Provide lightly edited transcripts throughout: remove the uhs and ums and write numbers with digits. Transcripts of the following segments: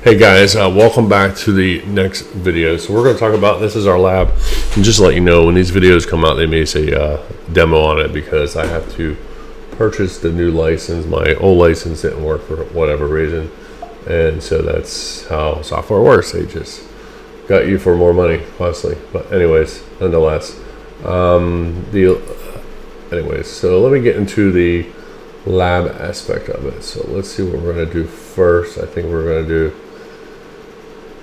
Hey guys, welcome back to the next video. So we're going to talk about, this is our lab, and just to let you know, when these videos come out, they may say demo on it because I have to purchase the new license. My old license didn't work for whatever reason, and so that's how software works. They just got you for more money constantly. But anyways, nonetheless, so let me get into the lab aspect of it. So let's see what we're going to do first. I think we're going to do,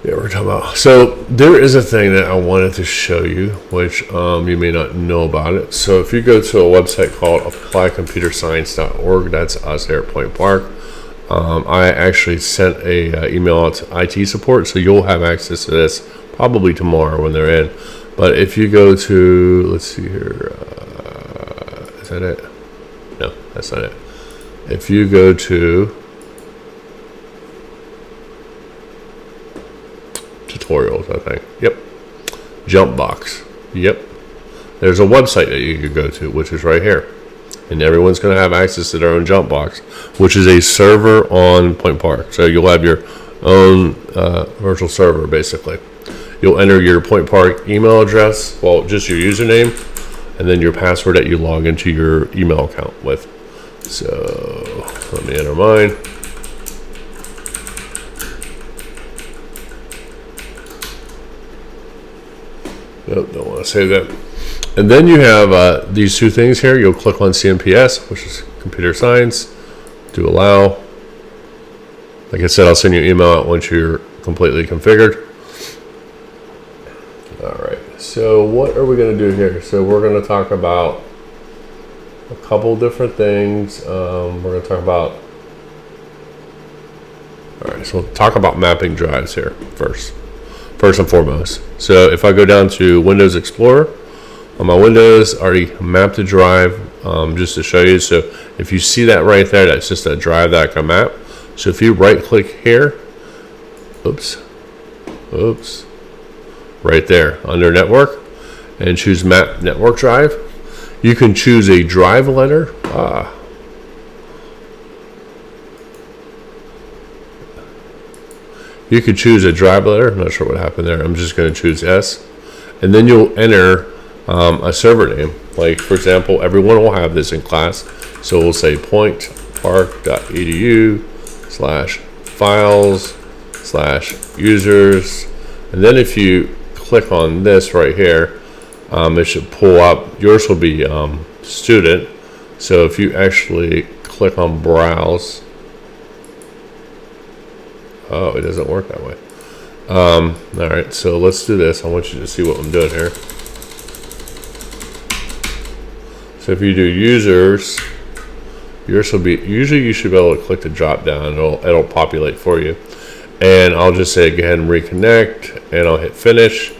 we're talking about, so there is a thing that I wanted to show you, which you may not know about it. So if you go to a website called applycomputerscience.org, that's us here at Point Park. I actually sent a email out to IT support, so you'll have access to this probably tomorrow when they're in. But if you go to, let's see here, is that it? No, that's not it. If you go to tutorials, I think, yep, jump box, yep, there's a website that you could go to, which is right here, and everyone's going to have access to their own jump box, which is a server on Point Park. So you'll have your own virtual server. Basically, you'll enter your Point Park email address, well, just your username, and then your password that you log into your email account with. So let me enter mine. Nope, don't want to save that. And then you have these two things here. You'll click on CMPS, which is computer science, to allow. Like I said, I'll send you an email out once you're completely configured. All right, so what are we going to do here? So we're going to talk about a couple different things. We're going to talk about, all right, so we'll talk about mapping drives here first and foremost. So if I go down to Windows Explorer, on my Windows, I already mapped the drive just to show you. So if you see that right there, that's just a drive that I can map. So if you right click here, oops, right there under network, and choose map network drive, you can choose a drive letter. You could choose a drive letter. I'm not sure what happened there. I'm just going to choose S, and then you'll enter a server name. Like, for example, everyone will have this in class, so we'll say pointpark.edu/files/users, and then if you click on this right here, it should pull up. Yours will be student. So if you actually click on browse, oh, it doesn't work that way. All right, so let's do this. I want you to see what I'm doing here. So if you do users, yours will be, usually you should be able to click the drop down. It'll populate for you. And I'll just say go ahead and reconnect, and I'll hit finish.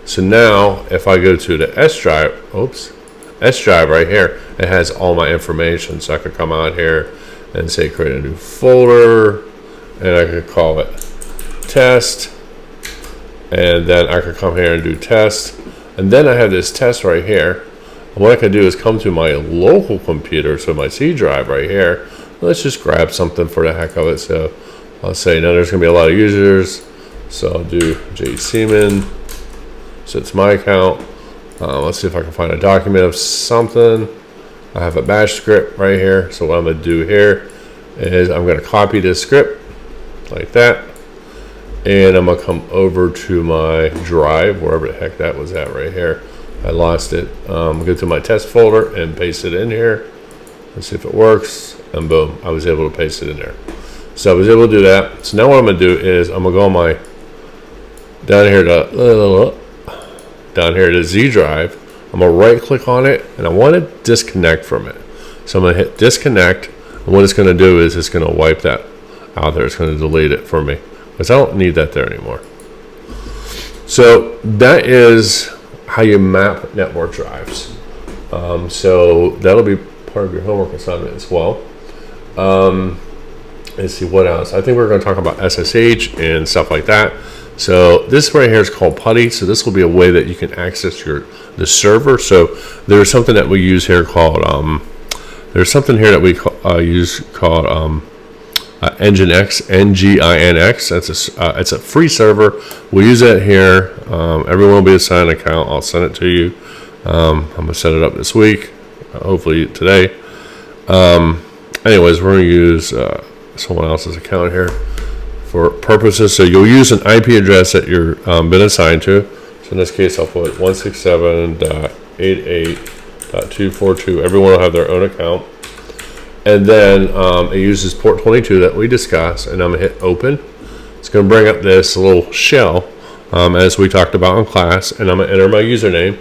So now if I go to the S drive, S drive right here, it has all my information. So I could come out here and say create a new folder, and I could call it test, and then I could come here and do test, and then I have this test right here. And what I can do is come to my local computer, so my C drive right here. Let's just grab something for the heck of it. So I'll say now there's going to be a lot of users, so I'll do J. Seaman. So it's my account. Let's see if I can find a document of something. I have a bash script right here. So what I'm going to do here is I'm going to copy this script like that, and I'm going to come over to my drive, wherever the heck that was at right here. I lost it. Go to my test folder and paste it in here. Let's see if it works, and boom, I was able to paste it in there. So I was able to do that. So now what I'm going to do is I'm going to go on my down here to Z drive. I'm going to right click on it, and I want to disconnect from it. So I'm going to hit disconnect, and what it's going to do is it's going to wipe that out there. It's going to delete it for me because I don't need that there anymore. So that is how you map network drives. So that'll be part of your homework assignment as well. Let's see what else. I think we're going to talk about SSH and stuff like that. So this right here is called PuTTY. So this will be a way that you can access the server. So there's something that we use here called use called Nginx, Nginx. It's a free server. We'll use that here. Everyone will be assigned an account. I'll send it to you. I'm gonna set it up this week, hopefully today. Anyways, we're gonna use someone else's account here for purposes. So you'll use an IP address that you're been assigned to. So in this case, I'll put 167.88.242. Everyone will have their own account. And then it uses port 22 that we discussed, and I'm gonna hit open. It's gonna bring up this little shell as we talked about in class, and I'm gonna enter my username.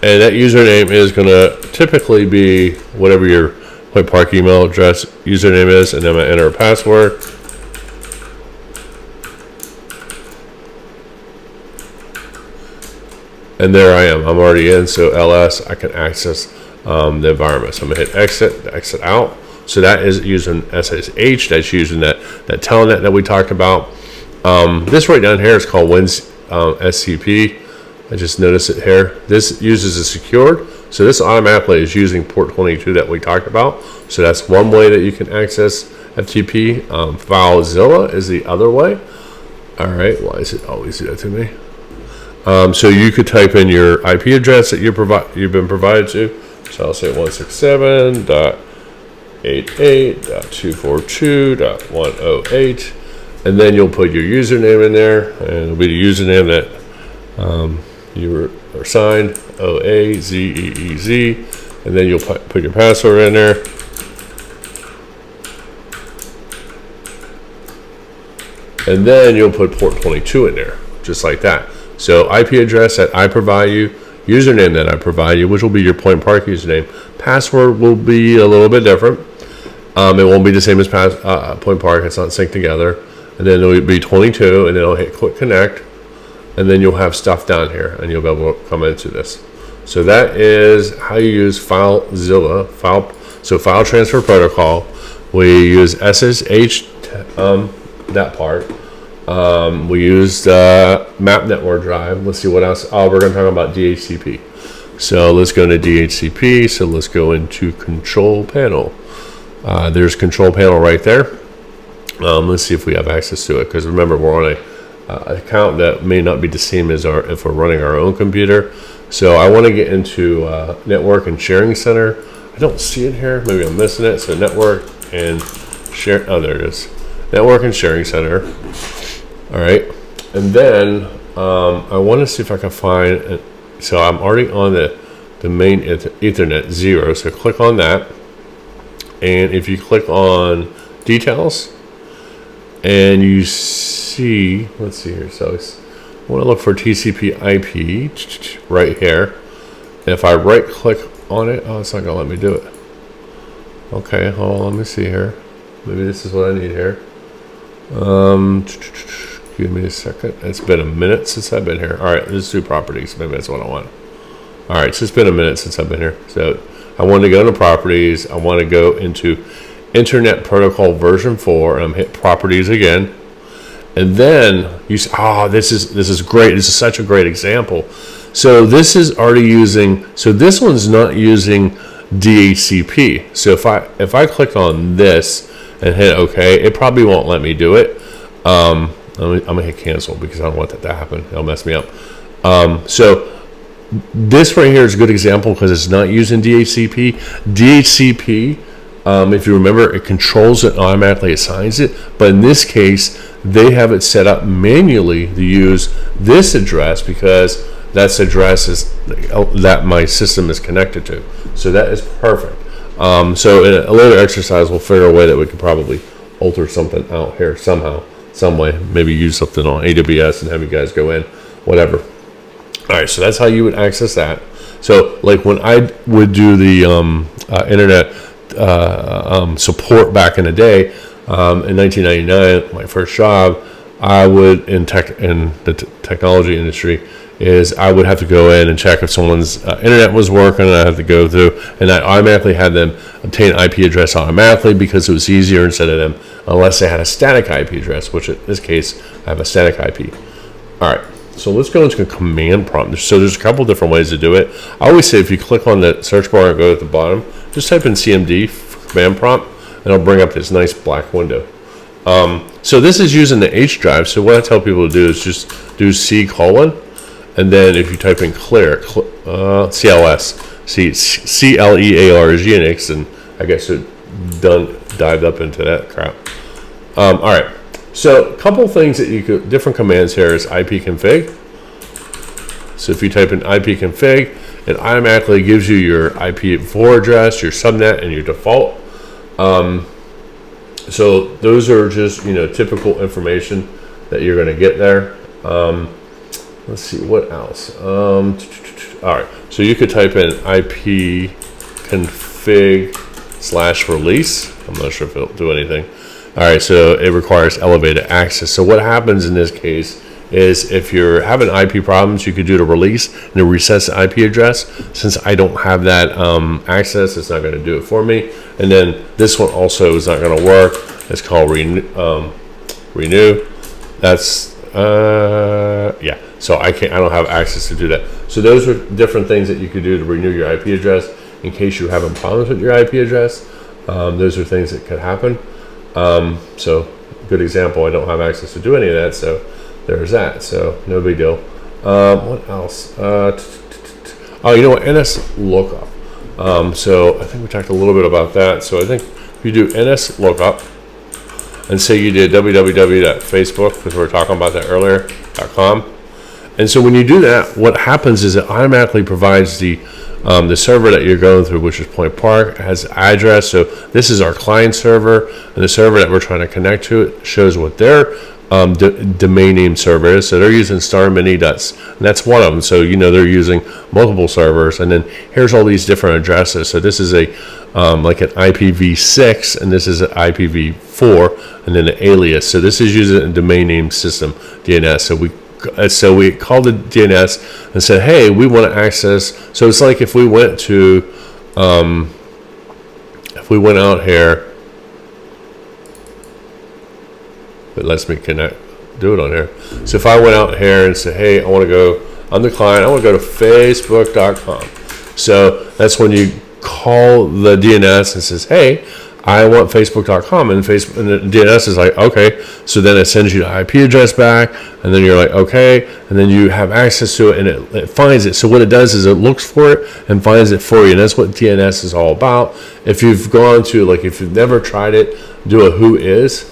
And that username is gonna typically be whatever your Point Park email address username is, and then I'm gonna enter a password. And there I am. I'm already in, so LS, I can access the environment. So I'm gonna hit exit out. So that is using SSH. That's using that telnet that we talked about. This right down here is called Wins SCP. I just noticed it here. This uses a secured. So this automatically is using port 22 that we talked about. So that's one way that you can access FTP. FileZilla is the other way. All right. Why is it always do that to me? So you could type in your IP address that you've been provided to. So I'll say 167.88.242.108, and then you'll put your username in there, and it'll be the username that you were assigned, OAZEEZ, and then you'll put your password in there. And then you'll put port 22 in there, just like that. So IP address that I provide you, username that I provide you, which will be your Point Park username. Password will be a little bit different. It won't be the same as Point Park. It's not synced together. And then it'll be 22, and then I'll hit click connect, and then you'll have stuff down here, and you'll be able to come into this. So that is how you use FileZilla, file transfer protocol. We use SSH, that part. We used map network drive. Let's see what else. Oh, we're going to talk about DHCP. So let's go into DHCP. So let's go into control panel. There's control panel right there. Let's see if we have access to it, because remember, we're on an account that may not be the same as if we're running our own computer. So I want to get into network and sharing center. I don't see it here. Maybe I'm missing it. So network and share. Oh, there it is. Network and sharing center. All right, and then I want to see if I can find. So I'm already on the main Ethernet 0. So click on that, and if you click on details, and you see, let's see here. So I want to look for TCP/IP right here. And if I right click on it, oh, it's not gonna let me do it. Okay, hold on, let me see here. Maybe this is what I need here. Give me a second. It's been a minute since I've been here. All right, let's do properties. Maybe that's what I want. All right, so it's been a minute since I've been here. So I want to go into properties. I want to go into Internet Protocol version 4, and I'm hit properties again. And then you say, oh, this is great. This is such a great example. So this is already using. So this one's not using DHCP. So if I click on this and hit OK, it probably won't let me do it. I'm gonna hit cancel because I don't want that to happen. It'll mess me up. So this right here is a good example because it's not using DHCP. DHCP, if you remember, it controls it and automatically assigns it. But in this case, they have it set up manually to use this address because that's the address that my system is connected to. So that is perfect. So in a later exercise, we'll figure a way that we could probably alter something out here somehow. Some way, maybe use something on AWS and have you guys go in, whatever. All right, so that's how you would access that. So like when I would do the internet support back in the day, in 1999, my first job, I would in the technology industry is I would have to go in and check if someone's internet was working, and I have to go through, and I automatically had them obtain IP address automatically because it was easier instead of them, unless they had a static IP address, which in this case, I have a static IP. All right, so let's go into a command prompt. So there's a couple different ways to do it. I always say if you click on the search bar and go at the bottom, just type in CMD for command prompt, and it'll bring up this nice black window. So this is using the H drive. So what I tell people to do is just do C:, and then if you type in clear, CLS, CLEARG, and I guess it dived up into that crap. All right. So a couple things that you could, different commands here is ipconfig. So if you type in ipconfig, it automatically gives you your IPv4 address, your subnet, and your default. So those are just, typical information that you're going to get there. Let's see, what else? All right, so you could type in ipconfig/release. I'm not sure if it'll do anything. All right, so it requires elevated access. So what happens in this case is if you're having IP problems, you could do the release and it resets the IP address. Since I don't have that access, it's not going to do it for me. And then this one also is not going to work. It's called renew. That's yeah. So I don't have access to do that. So those are different things that you could do to renew your IP address in case you're having problems with your IP address. Those are things that could happen. So good example. I don't have access to do any of that. So there's that. So no big deal. What else? Oh, you know what? NS lookup. So I think we talked a little bit about that. So I think if you do NS lookup and say you did www.facebook, because we were talking about that earlier, .com. And so when you do that, what happens is it automatically provides the server that you're going through, which is Point Park, has address. So this is our client server, and the server that we're trying to connect to, it shows what their domain name server is. So they're using starmini.s, and that's one of them. So they're using multiple servers, and then here's all these different addresses. So this is a like an IPv6, and this is an IPv4, and then an alias. So this is using a domain name system, DNS. So we called the DNS and said, hey, we want to access. So it's like if we went to, if we went out here, it lets me do it on here. So if I went out here and said, hey, I want to go, I'm the client, I want to go to facebook.com. So that's when you call the DNS and says, hey, I want facebook.com, and the DNS is like, okay. So then it sends you the IP address back, and then you're like, okay, and then you have access to it, and it finds it. So what it does is it looks for it and finds it for you, and that's what DNS is all about. If you've gone to, like, if you've never tried it, do a whois.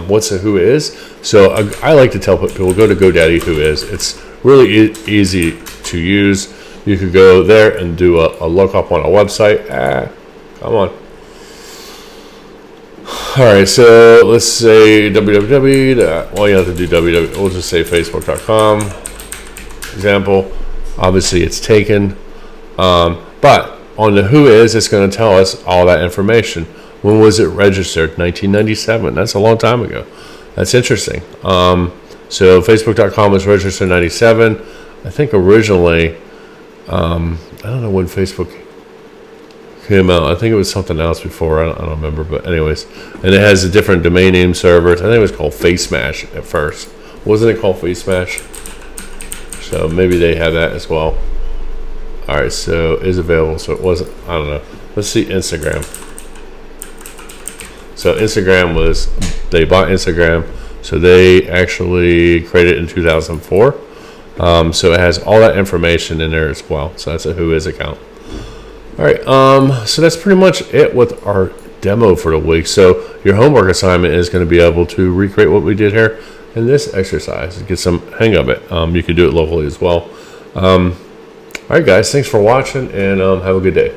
What's a whois? So I like to tell people, go to GoDaddy whois. It's really easy to use. You could go there and do a lookup on a website. Come on. All right, so let's say www. Well, you have to do www. We'll just say facebook.com. Example. Obviously, it's taken. But on the whois, it's going to tell us all that information. When was it registered? 1997. That's a long time ago. That's interesting. So facebook.com was registered in 97. I think originally, I don't know when Facebook came out. I think it was something else before. I don't remember, but anyways, and it has a different domain name servers. I think it was called FaceSmash at first. Wasn't it called FaceSmash? So maybe they have that as well. All right, so is available. So it wasn't. I don't know. Let's see Instagram. So Instagram they bought Instagram. So they actually created it in 2004. So it has all that information in there as well. So that's a whois account. All right, so that's pretty much it with our demo for the week. So your homework assignment is going to be able to recreate what we did here in this exercise and get some hang of it. You can do it locally as well. All right, guys, thanks for watching, and have a good day.